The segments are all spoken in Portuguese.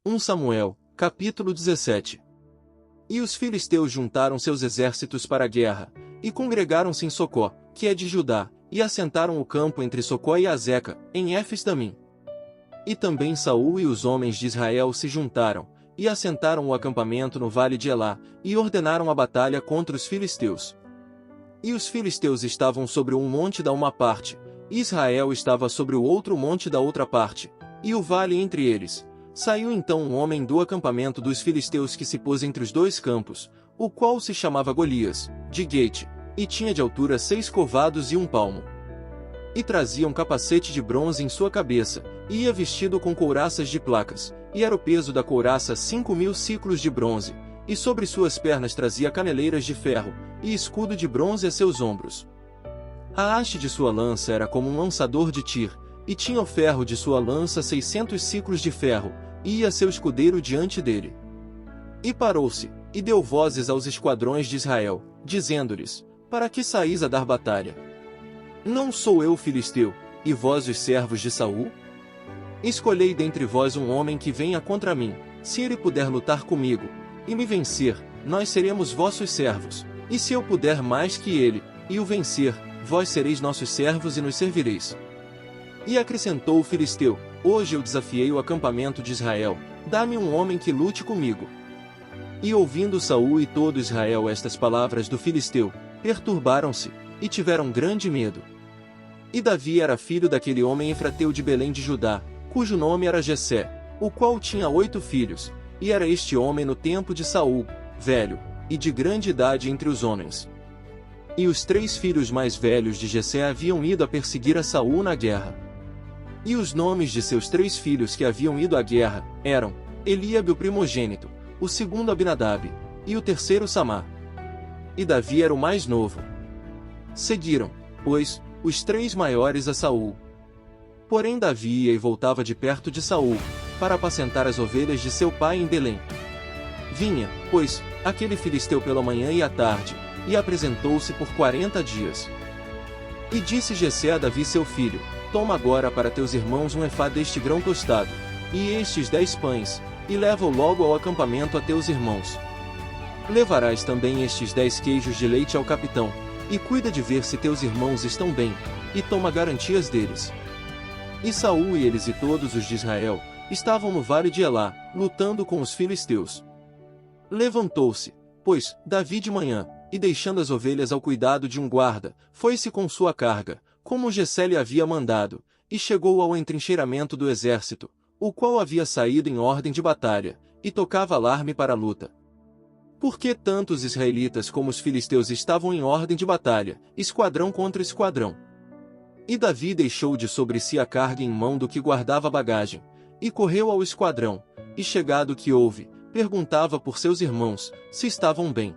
1 Samuel, capítulo 17. E os filisteus juntaram seus exércitos para a guerra, e congregaram-se em Socó, que é de Judá, e assentaram o campo entre Socó e Azeca, em Éfes-Damim. E também Saul e os homens de Israel se juntaram, e assentaram o acampamento no vale de Elá, e ordenaram a batalha contra os filisteus. E os filisteus estavam sobre um monte da uma parte, e Israel estava sobre o outro monte da outra parte, e o vale entre eles. Saiu então um homem do acampamento dos filisteus que se pôs entre os dois campos, o qual se chamava Golias, de Gate, e tinha de altura 6 covados e 1 palmo. E trazia um capacete de bronze em sua cabeça, e ia vestido com couraças de placas, e era o peso da couraça 5.000 siclos de bronze, e sobre suas pernas trazia caneleiras de ferro, e escudo de bronze a seus ombros. A haste de sua lança era como um lançador de tir, e tinha o ferro de sua lança 600 siclos de ferro, e ia seu escudeiro diante dele. E parou-se, e deu vozes aos esquadrões de Israel, dizendo-lhes: Para que saís a dar batalha? Não sou eu filisteu, e vós os servos de Saul? Escolhei dentre vós um homem que venha contra mim, se ele puder lutar comigo, e me vencer, nós seremos vossos servos, e se eu puder mais que ele, e o vencer, vós sereis nossos servos e nos servireis. E acrescentou o filisteu: Hoje eu desafiei o acampamento de Israel, dá-me um homem que lute comigo. E ouvindo Saul e todo Israel estas palavras do filisteu, perturbaram-se, e tiveram grande medo. E Davi era filho daquele homem efrateu de Belém de Judá, cujo nome era Jessé, o qual tinha 8 filhos, e era este homem no tempo de Saul, velho, e de grande idade entre os homens. E os 3 filhos mais velhos de Jessé haviam ido a perseguir a Saul na guerra. E os nomes de seus 3 filhos que haviam ido à guerra eram Eliabe o primogênito, o segundo Abinadab, e o terceiro Samá. E Davi era o mais novo. Seguiram, pois, os 3 maiores a Saul. Porém Davi ia e voltava de perto de Saul, para apacentar as ovelhas de seu pai em Belém. Vinha, pois, aquele filisteu pela manhã e à tarde, e apresentou-se por 40 dias. E disse Jessé a Davi seu filho: Toma agora para teus irmãos um efá deste grão tostado, e estes 10 pães, e leva-o logo ao acampamento a teus irmãos. Levarás também estes 10 queijos de leite ao capitão, e cuida de ver se teus irmãos estão bem, e toma garantias deles. E Saul e eles e todos os de Israel estavam no vale de Elá, lutando com os filisteus. Levantou-se, pois, Davi de manhã, e deixando as ovelhas ao cuidado de um guarda, foi-se com sua carga, como Jessé lhe havia mandado, e chegou ao entrincheiramento do exército, o qual havia saído em ordem de batalha, e tocava alarme para a luta. Porque tanto os israelitas como os filisteus estavam em ordem de batalha, esquadrão contra esquadrão. E Davi deixou de sobre si a carga em mão do que guardava a bagagem, e correu ao esquadrão, e chegado o que houve, perguntava por seus irmãos, se estavam bem.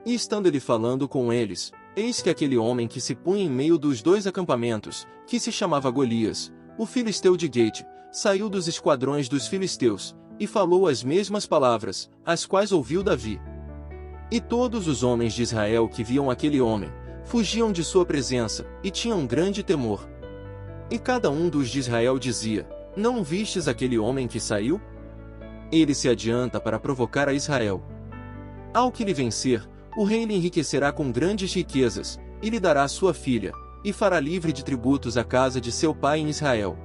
E estando ele falando com eles, eis que aquele homem que se punha em meio dos 2 acampamentos, que se chamava Golias, o filisteu de Gate, saiu dos esquadrões dos filisteus, e falou as mesmas palavras, as quais ouviu Davi. E todos os homens de Israel que viam aquele homem, fugiam de sua presença, e tinham grande temor. E cada um dos de Israel dizia: Não vistes aquele homem que saiu? Ele se adianta para provocar a Israel. Ao que lhe vencer, o rei lhe enriquecerá com grandes riquezas, e lhe dará sua filha, e fará livre de tributos a casa de seu pai em Israel.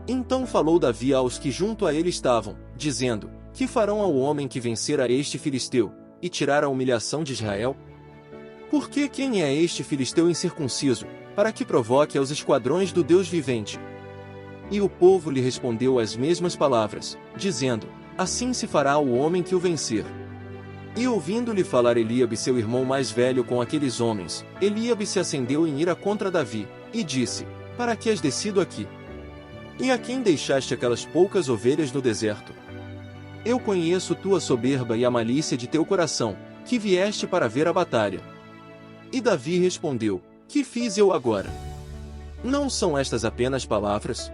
Então falou Davi aos que junto a ele estavam, dizendo: Que farão ao homem que vencer a este filisteu, e tirar a humilhação de Israel? Porque quem é este filisteu incircunciso, para que provoque aos esquadrões do Deus vivente? E o povo lhe respondeu as mesmas palavras, dizendo: Assim se fará ao homem que o vencer. E ouvindo-lhe falar Eliabe seu irmão mais velho com aqueles homens, Eliabe se acendeu em ira contra Davi, e disse: Para que has descido aqui? E a quem deixaste aquelas poucas ovelhas no deserto? Eu conheço tua soberba e a malícia de teu coração, que vieste para ver a batalha. E Davi respondeu: Que fiz eu agora? Não são estas apenas palavras?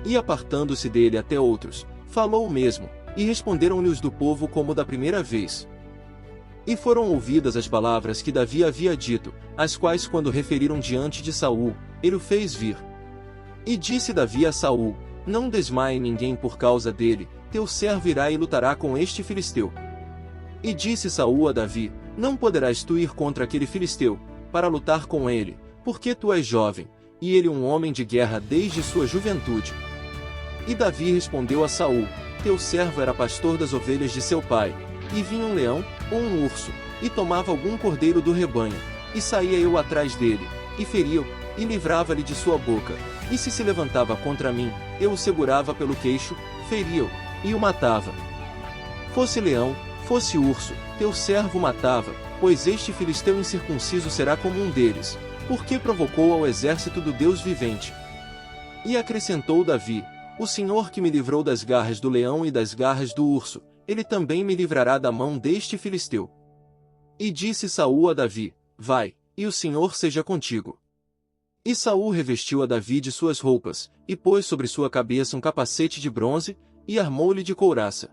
E apartando-se dele até outros, falou o mesmo, e responderam-lhe os do povo como da primeira vez. E foram ouvidas as palavras que Davi havia dito, as quais quando referiram diante de Saul, ele o fez vir. E disse Davi a Saul: Não desmaie ninguém por causa dele, teu servo irá e lutará com este filisteu. E disse Saul a Davi, não poderás tu ir contra aquele filisteu, para lutar com ele, porque tu és jovem, e ele um homem de guerra desde sua juventude. E Davi respondeu a Saul, teu servo era pastor das ovelhas de seu pai, e vinha um leão, ou um urso, e tomava algum cordeiro do rebanho, e saía eu atrás dele, e feria-o, e livrava-lhe de sua boca, e se levantava contra mim, eu o segurava pelo queixo, feria-o, e o matava. Fosse leão, fosse urso, teu servo matava, pois este filisteu incircunciso será como um deles, porque provocou ao exército do Deus vivente. E acrescentou Davi, o Senhor que me livrou das garras do leão e das garras do urso, ele também me livrará da mão deste filisteu. E disse Saul a Davi, vai, e o Senhor seja contigo. E Saul revestiu a Davi de suas roupas, e pôs sobre sua cabeça um capacete de bronze, e armou-lhe de couraça.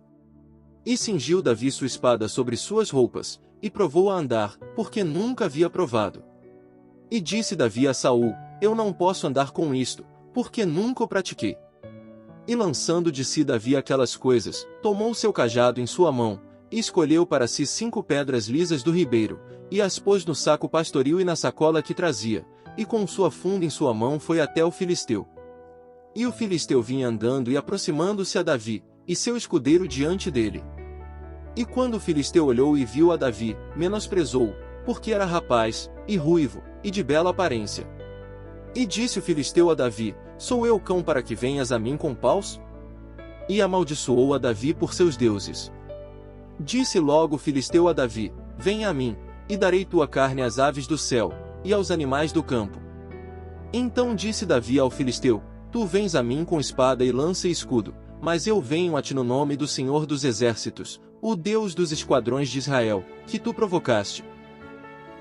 E cingiu Davi sua espada sobre suas roupas, e provou a andar, porque nunca havia provado. E disse Davi a Saul, eu não posso andar com isto, porque nunca o pratiquei. E lançando de si Davi aquelas coisas, tomou seu cajado em sua mão, e escolheu para si 5 pedras lisas do ribeiro, e as pôs no saco pastoril e na sacola que trazia, e com sua funda em sua mão foi até o filisteu. E o filisteu vinha andando e aproximando-se a Davi, e seu escudeiro diante dele. E quando o filisteu olhou e viu a Davi, menosprezou-o, porque era rapaz, e ruivo, e de bela aparência. E disse o filisteu a Davi, sou eu cão para que venhas a mim com paus? E amaldiçoou a Davi por seus deuses. Disse logo o filisteu a Davi, venha a mim, e darei tua carne às aves do céu, e aos animais do campo. Então disse Davi ao filisteu, tu vens a mim com espada e lança e escudo, mas eu venho a ti no nome do Senhor dos exércitos, o Deus dos esquadrões de Israel, que tu provocaste.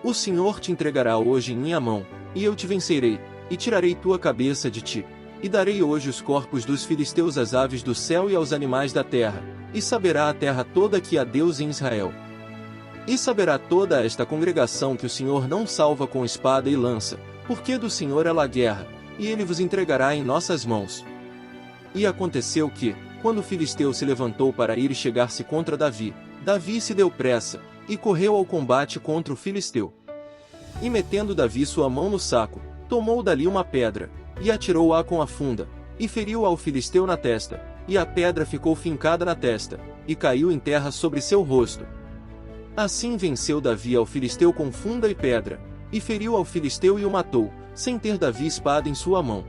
O Senhor te entregará hoje em minha mão, e eu te vencerei, e tirarei tua cabeça de ti, e darei hoje os corpos dos filisteus às aves do céu e aos animais da terra, e saberá a terra toda que há Deus em Israel. E saberá toda esta congregação que o Senhor não salva com espada e lança, porque do Senhor é a guerra, e ele vos entregará em nossas mãos. E aconteceu que, quando o filisteu se levantou para ir e chegar-se contra Davi, Davi se deu pressa, e correu ao combate contra o filisteu. E metendo Davi sua mão no saco, tomou dali uma pedra, e atirou-a com a funda, e feriu ao filisteu na testa, e a pedra ficou fincada na testa, e caiu em terra sobre seu rosto. Assim venceu Davi ao filisteu com funda e pedra, e feriu ao filisteu e o matou, sem ter Davi espada em sua mão.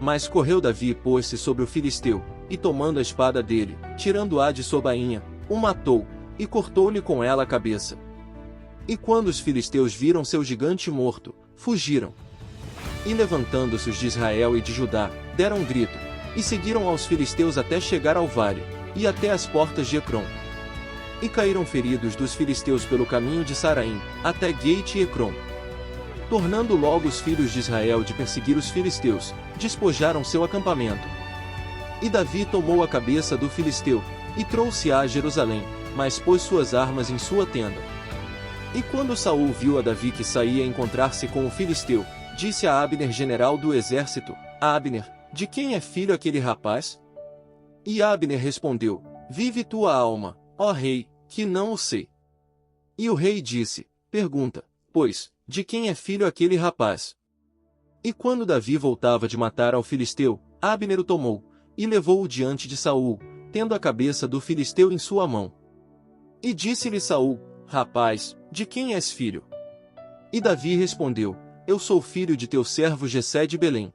Mas correu Davi e pôs-se sobre o filisteu, e tomando a espada dele, tirando-a de sua bainha, o matou, e cortou-lhe com ela a cabeça. E quando os filisteus viram seu gigante morto, fugiram. E levantando-se os de Israel e de Judá, deram um grito, e seguiram aos filisteus até chegar ao vale, e até as portas de Ecrom. E caíram feridos dos filisteus pelo caminho de Saraim, até Gate e Ecrom. Tornando logo os filhos de Israel de perseguir os filisteus, despojaram seu acampamento. E Davi tomou a cabeça do filisteu, e trouxe-a a Jerusalém, mas pôs suas armas em sua tenda. E quando Saul viu a Davi que saía a encontrar-se com o filisteu, disse a Abner, general do exército, Abner, de quem é filho aquele rapaz? E Abner respondeu, vive tua alma, ó rei, que não o sei. E o rei disse, pergunta, pois, de quem é filho aquele rapaz? E quando Davi voltava de matar ao filisteu, Abner o tomou, e levou-o diante de Saul, tendo a cabeça do filisteu em sua mão. E disse-lhe Saul, rapaz, de quem és filho? E Davi respondeu, eu sou filho de teu servo Jessé de Belém.